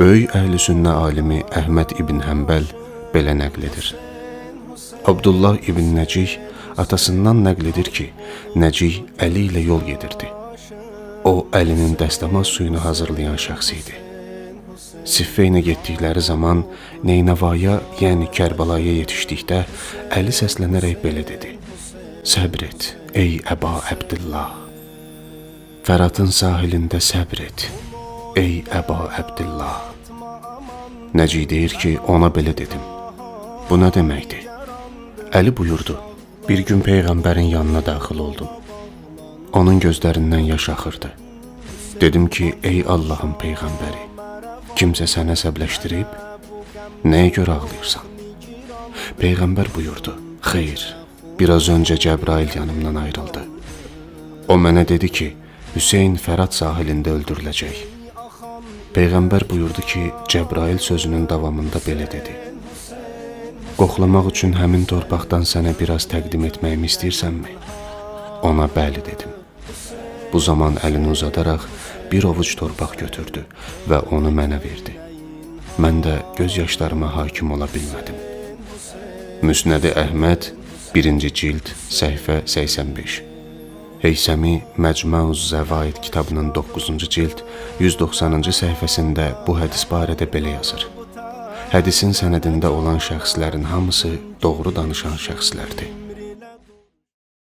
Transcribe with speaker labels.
Speaker 1: Böyük əhl-i-sünnə alimi Əhməd ibn Həmbəl belə nəql edir. Abdullah ibn Nəcih atasından nəql edir ki, Nəcih əli ilə yol gedirdi. O, əlinin dəstəmaz suyunu hazırlayan şəxs idi. Siffeynə getdikləri zaman Neynəvaya, yəni Kərbalaya yetişdikdə Əli səslənərək belə dedi: "Səbr et, ey Əba Əbdillah. Fəratın sahilində səbr et, ey Əba Əbdillah." Nəcih deyir ki, ona belə dedim: "Bu nə deməkdir?" Əli buyurdu: "Bir gün Peyğəmbərin yanına daxil oldum. Onun gözlərindən yaş axırdı. Dedim ki, ey Allahın Peyğəmbəri, kimsə səni əsəbləşdirib? Nəyə görə ağlayırsan?" Peyğəmbər buyurdu: "Xeyr, biraz öncə Cəbrail yanımdan ayrıldı. O mənə dedi ki, Hüseyn Fərat sahilində öldürüləcək." Peyğəmbər buyurdu ki, Cəbrail sözünün davamında belə dedi: "Qoxlamaq üçün həmin torpaqdan sənə biraz təqdim etməyimi istəyirsənmi?" Ona bəli dedim. Bu zaman əlini uzadaraq bir ovuc torpaq götürdü və onu mənə verdi. Mən də göz yaşlarıma hakim ola bilmədim. Müsnəd-i Əhməd, 1-ci cild, səhifə 85. Heysəmi Məcmuəz Zəvaid kitabının 9-cu cild, 190-cı səhifəsində bu hədis barədə belə yazır: Hədisin sənədində olan şəxslərin hamısı doğru danışan şəxslərdir.